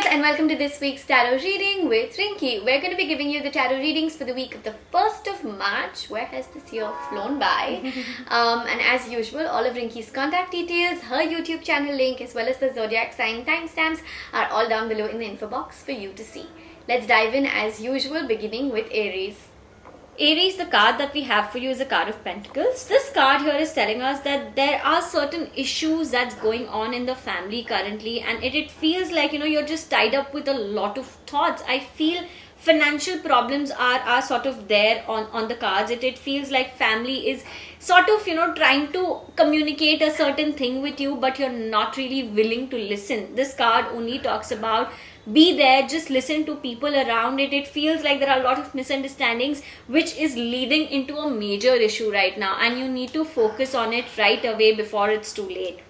and welcome to this week's tarot reading with Rinky. We're going to be giving you the tarot readings for the week of the 1st of March. Where has this year flown by? And as usual, all of Rinky's contact details, her YouTube channel link, as well as the Zodiac sign timestamps are all down below in the info box for you to see. Let's dive in as usual, beginning with Aries. Aries, the card that we have for you is a card of Pentacles. This card here is telling us that there are certain issues that's going on in the family currently, and it feels like, you're just tied up with a lot of thoughts. I feel financial problems are sort of there on the cards. It feels like family is sort of, trying to communicate a certain thing with you, but you're not really willing to listen. This card only talks about be there, just listen to people around it. It feels like there are a lot of misunderstandings which is leading into a major issue right now, and you need to focus on it right away before it's too late.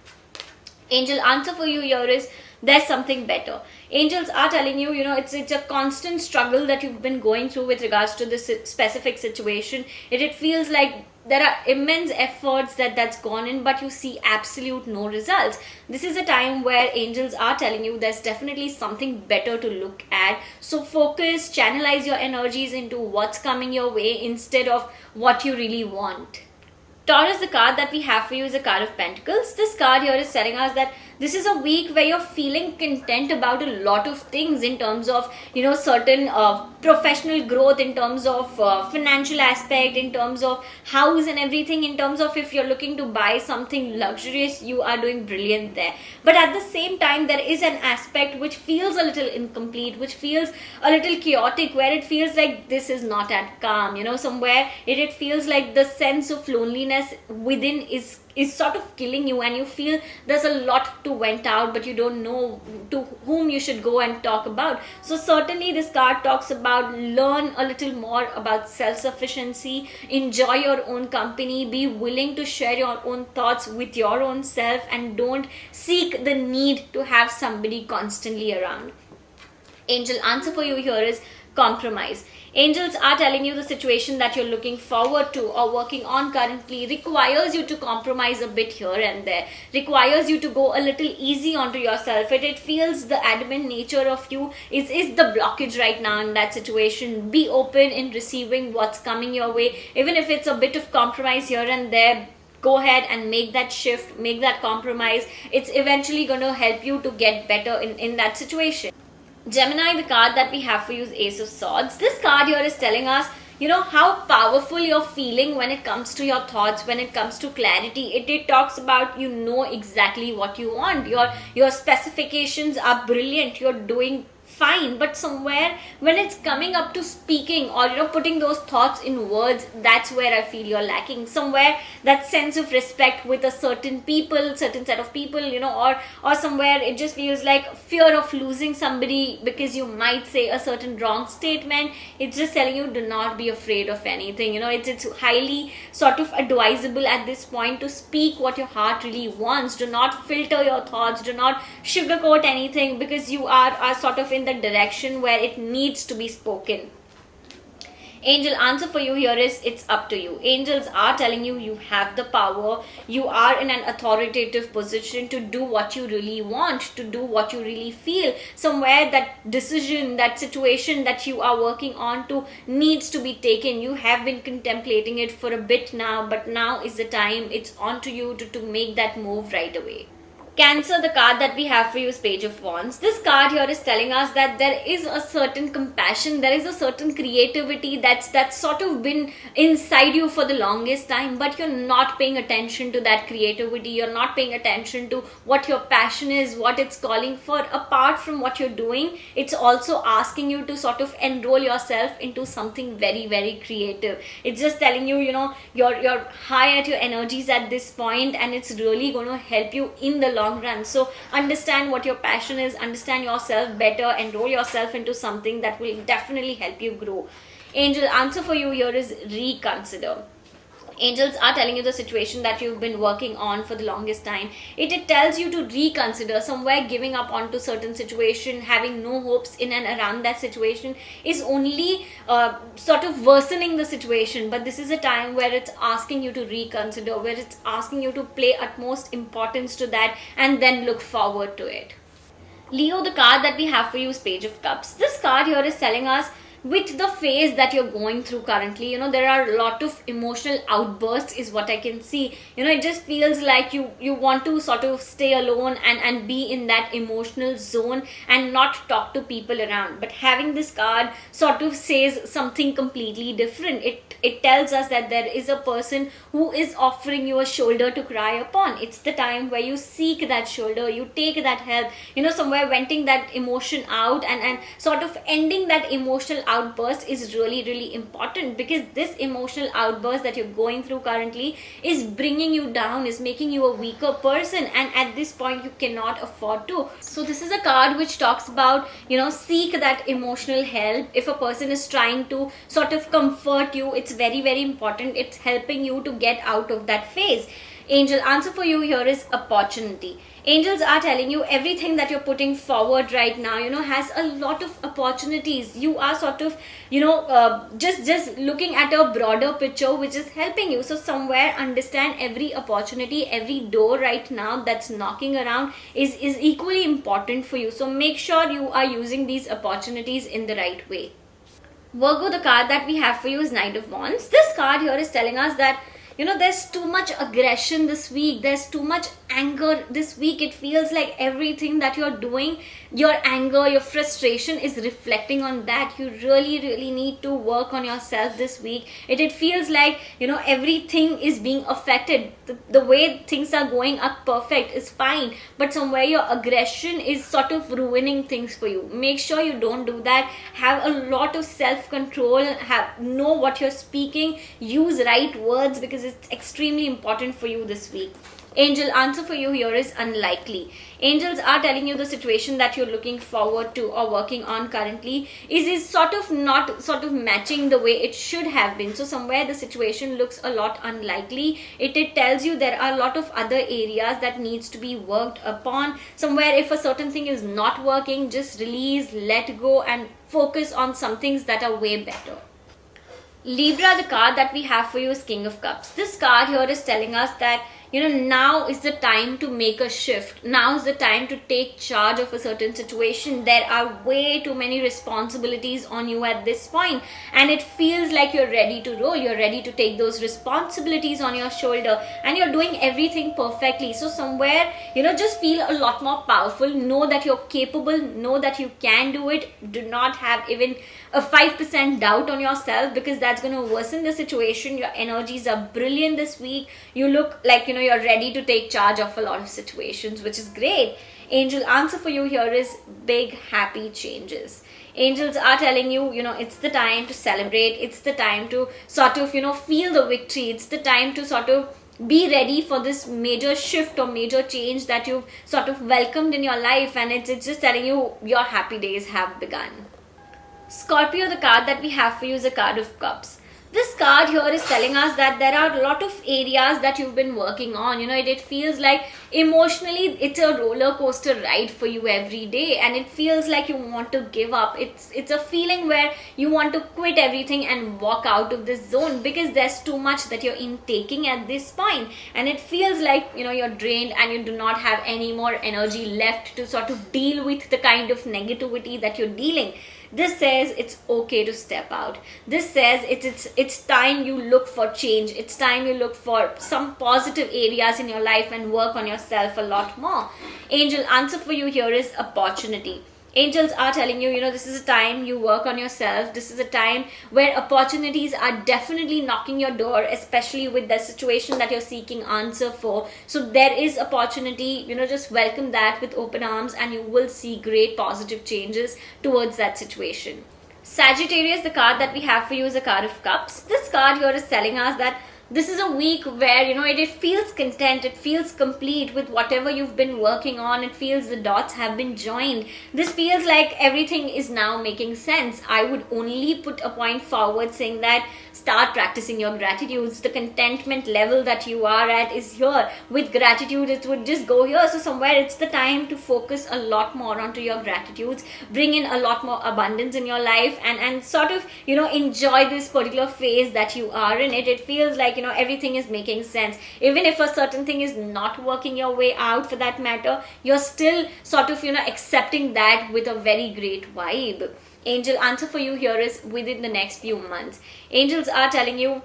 Angel answer for you here is there's something better. Angels are telling you, it's a constant struggle that you've been going through with regards to this specific situation. It feels like there are immense efforts that's gone in, but you see absolute no results. This is a time where angels are telling you there's definitely something better to look at. So focus, channelize your energies into what's coming your way instead of what you really want. Taurus, the card that we have for you is a card of Pentacles. This card here is telling us that this is a week where you're feeling content about a lot of things in terms of, certain professional growth, in terms of financial aspect, in terms of house and everything, in terms of if you're looking to buy something luxurious, you are doing brilliant there. But at the same time, there is an aspect which feels a little incomplete, which feels a little chaotic, where it feels like this is not at calm, somewhere it feels like the sense of loneliness within is sort of killing you, and you feel there's a lot to vent out, but you don't know to whom you should go and talk about. So certainly this card talks about learn a little more about self-sufficiency, enjoy your own company, be willing to share your own thoughts with your own self, and don't seek the need to have somebody constantly around. Angel answer for you here is compromise. Angels are telling you the situation that you're looking forward to or working on currently requires you to compromise a bit here and there, requires you to go a little easy onto yourself. It feels the adamant nature of you is the blockage right now in that situation. Be open in receiving what's coming your way, even if it's a bit of compromise here and there. Go ahead and make that shift, make that compromise. It's eventually going to help you to get better in that situation. Gemini, the card that we have for you is Ace of Swords. This card here is telling us, how powerful you're feeling when it comes to your thoughts, when it comes to clarity. It talks about exactly what you want. Your specifications are brilliant. You're doing fine, but somewhere when it's coming up to speaking or putting those thoughts in words, that's where I feel you're lacking. Somewhere that sense of respect with a certain set of people, or somewhere it just feels like fear of losing somebody because you might say a certain wrong statement. It's just telling you do not be afraid of anything. It's highly sort of advisable at this point to speak what your heart really wants. Do not filter your thoughts, do not sugarcoat anything, because you are sort of in the direction where it needs to be spoken. Angel answer for you here is it's up to you. Angels are telling you you have the power. You are in an authoritative position to do what you really want, to do what you really feel. Somewhere that decision, that situation that you are working on to needs to be taken. You have been contemplating it for a bit now, but now is the time. It's on to you to make that move right away. Cancer, the card that we have for you is Page of Wands. This card here is telling us that there is a certain compassion, there is a certain creativity that's sort of been inside you for the longest time, but you're not paying attention to that creativity. You're not paying attention to what your passion is, what it's calling for. Apart from what you're doing, it's also asking you to sort of enroll yourself into something very, very creative. It's just telling you, you're high at your energies at this point, and it's really going to help you in the long run. So understand what your passion is, understand yourself better, enroll yourself into something that will definitely help you grow. Angel answer for you here is reconsider. Angels are telling you the situation that you've been working on for the longest time. It tells you to reconsider. Somewhere giving up onto certain situation, having no hopes in and around that situation is only sort of worsening the situation. But this is a time where it's asking you to reconsider, where it's asking you to pay utmost importance to that and then look forward to it. Leo, the card that we have for you is Page of Cups. This card here is telling us, with the phase that you're going through currently, there are a lot of emotional outbursts is what I can see. It just feels like you want to sort of stay alone and be in that emotional zone and not talk to people around. But having this card sort of says something completely different. It tells us that there is a person who is offering you a shoulder to cry upon. It's the time where you seek that shoulder, you take that help, somewhere venting that emotion out and sort of ending that emotional outburst is really, really important, because this emotional outburst that you're going through currently is bringing you down, is making you a weaker person, and at this point you cannot afford to. So this is a card which talks about, seek that emotional help. If a person is trying to sort of comfort you, it's very, very important. It's helping you to get out of that phase. Angel answer for you here is opportunity. Angels are telling you everything that you're putting forward right now, has a lot of opportunities. You are sort of, just looking at a broader picture which is helping you. So somewhere understand every opportunity, every door right now that's knocking around is equally important for you. So make sure you are using these opportunities in the right way. Virgo, the card that we have for you is Knight of Wands. This card here is telling us that there's too much aggression this week. There's too much anger this week. It feels like everything that you're doing, your anger, your frustration is reflecting on that. You really, really need to work on yourself this week. It feels like, everything is being affected. The way things are going are perfect, is fine. But somewhere your aggression is sort of ruining things for you. Make sure you don't do that. Have a lot of self-control. Know what you're speaking. Use right words, because it's extremely important for you this week. Angel answer for you here is unlikely. Angels are telling you the situation that you're looking forward to or working on currently is sort of not sort of matching the way it should have been. So somewhere the situation looks a lot unlikely. It tells you there are a lot of other areas that needs to be worked upon. Somewhere if a certain thing is not working, just release, let go, and focus on some things that are way better. Libra, the card that we have for you is King of Cups. This card here is telling us that now is the time to make a shift. Now is the time to take charge of a certain situation. There are way too many responsibilities on you at this point, and it feels like you're ready to roll. You're ready to take those responsibilities on your shoulder, and you're doing everything perfectly. So somewhere, just feel a lot more powerful. Know that you're capable. Know that you can do it. Do not have even a 5% doubt on yourself, because that's going to worsen the situation. Your energies are brilliant this week. You look like, you're ready to take charge of a lot of situations, which is great. Angel answer for you here is big happy changes. Angels are telling you, it's the time to celebrate. It's the time to sort of, feel the victory. It's the time to sort of be ready for this major shift or major change that you've sort of welcomed in your life. And it's just telling you your happy days have begun. Scorpio, the card that we have for you is a card of cups. This card here is telling us that there are a lot of areas that you've been working on. It feels like emotionally it's a roller coaster ride for you every day, and it feels like you want to give up. It's a feeling where you want to quit everything and walk out of this zone, because there's too much that you're intaking at this point, and it feels like you're drained and you do not have any more energy left to sort of deal with the kind of negativity that you're dealing. This says it's okay to step out. This says it's time you look for change. It's time you look for some positive areas in your life and work on yourself a lot more. Angel answer for you here is opportunity. Angels are telling you, this is a time you work on yourself. This is a time where opportunities are definitely knocking your door, especially with the situation that you're seeking answer for. So there is opportunity, just welcome that with open arms, and you will see great positive changes towards that situation. Sagittarius, the card that we have for you is a card of cups. This card here is telling us that this is a week where, it feels content, it feels complete with whatever you've been working on. It feels the dots have been joined. This feels like everything is now making sense. I would only put a point forward saying that start practicing your gratitudes. The contentment level that you are at is here. With gratitude, it would just go here. So somewhere it's the time to focus a lot more onto your gratitudes, bring in a lot more abundance in your life, and sort of, enjoy this particular phase that you are in. It feels like, everything is making sense. Even if a certain thing is not working your way out, for that matter, you're still sort of accepting that with a very great vibe. Angel answer for you here is within the next few months. Angels are telling you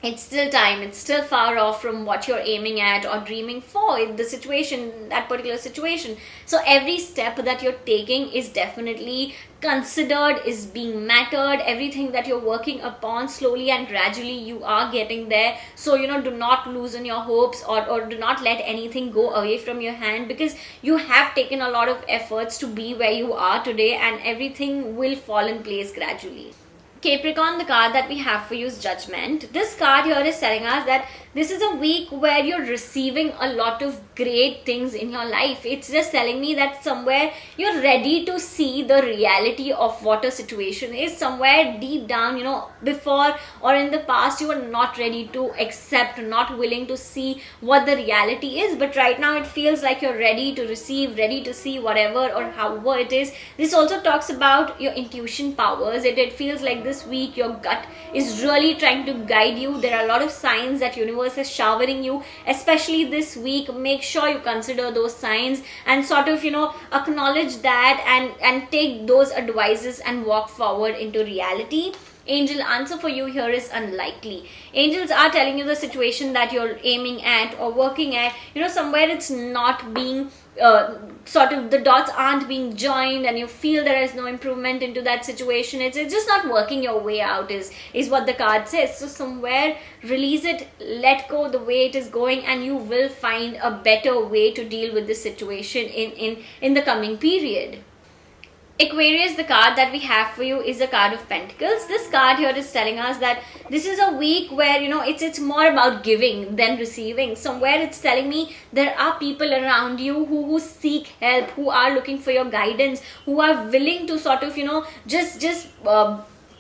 it's still time, it's still far off from what you're aiming at or dreaming for in the situation, that particular situation. So every step that you're taking is definitely considered, is being mattered. Everything that you're working upon, slowly and gradually you are getting there. So do not loosen your hopes, or do not let anything go away from your hand, because you have taken a lot of efforts to be where you are today, and everything will fall in place gradually. Capricorn, the card that we have for you is Judgment. This card here is telling us that this is a week where you're receiving a lot of great things in your life. It's just telling me that somewhere you're ready to see the reality of what a situation is. Somewhere deep down, before or in the past, you were not ready to accept, not willing to see what the reality is. But right now it feels like you're ready to receive, ready to see whatever or however it is. This also talks about your intuition powers. It feels like this week your gut is really trying to guide you. There are a lot of signs that universe is showering you, especially this week. Make sure you consider those signs and sort of acknowledge that and take those advices and walk forward into reality. Angel answer for you here is unlikely. Angels are telling you the situation that you're aiming at or working at, somewhere it's not being sort of, the dots aren't being joined, and you feel there is no improvement into that situation. It's just not working your way out is what the card says. So somewhere release it, let go the way it is going, and you will find a better way to deal with this situation in the coming period. Aquarius, the card that we have for you is the card of Pentacles. This card here is telling us that this is a week where it's more about giving than receiving. Somewhere it's telling me there are people around you who seek help, who are looking for your guidance, who are willing to sort of just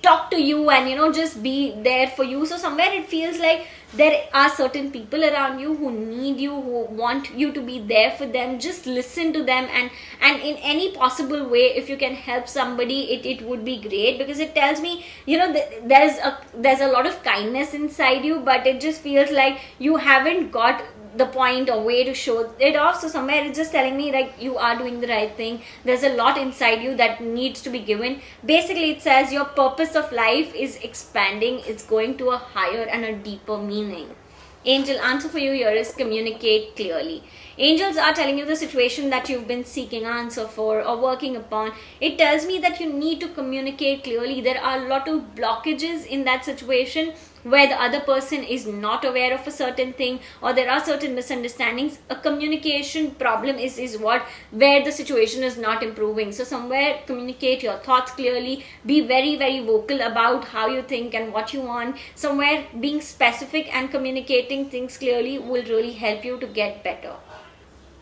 talk to you and just be there for you. So somewhere it feels like there are certain people around you who need you, who want you to be there for them. Just listen to them, and in any possible way, if you can help somebody, it would be great, because it tells me there's a lot of kindness inside you, but it just feels like you haven't got the point or way to show it off. So somewhere it's just telling me like you are doing the right thing. There's a lot inside you that needs to be given. Basically it says your purpose of life is expanding, it's going to a higher and a deeper meaning. Angel answer for you here is communicate clearly. Angels are telling you the situation that you've been seeking answer for or working upon. It tells me that you need to communicate clearly. There are a lot of blockages in that situation where the other person is not aware of a certain thing, or there are certain misunderstandings. A communication problem is where the situation is not improving. So somewhere communicate your thoughts clearly, be very, very vocal about how you think and what you want. Somewhere being specific and communicating things clearly will really help you to get better.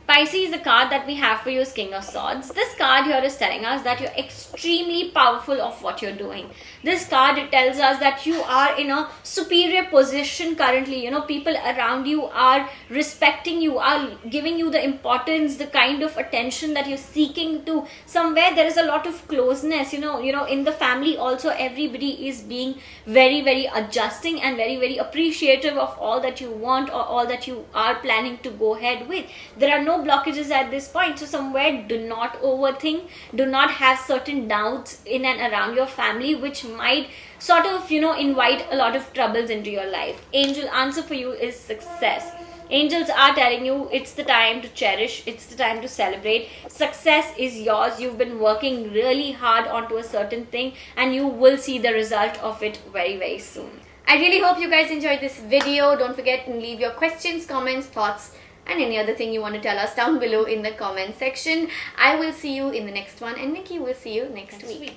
Pisces, the card that we have for you is King of Swords. This card here is telling us that you're extremely powerful of what you're doing. This card, it tells us that you are in a superior position currently. People around you are respecting you, are giving you the importance, the kind of attention that you're seeking to. Somewhere there is a lot of closeness. In the family also, everybody is being very, very adjusting and very, very appreciative of all that you want or all that you are planning to go ahead with. There are no blockages at this point. So somewhere do not overthink, do not have certain doubts in and around your family, which might sort of invite a lot of troubles into your life. Angel answer for you is success. Angels are telling you it's the time to cherish, it's the time to celebrate. Success is yours. You've been working really hard onto a certain thing, and you will see the result of it very, very soon. I really hope you guys enjoyed this video. Don't forget to leave your questions, comments, thoughts, and any other thing you want to tell us down below in the comment section. I will see you in the next one, and Nikki will see you next week.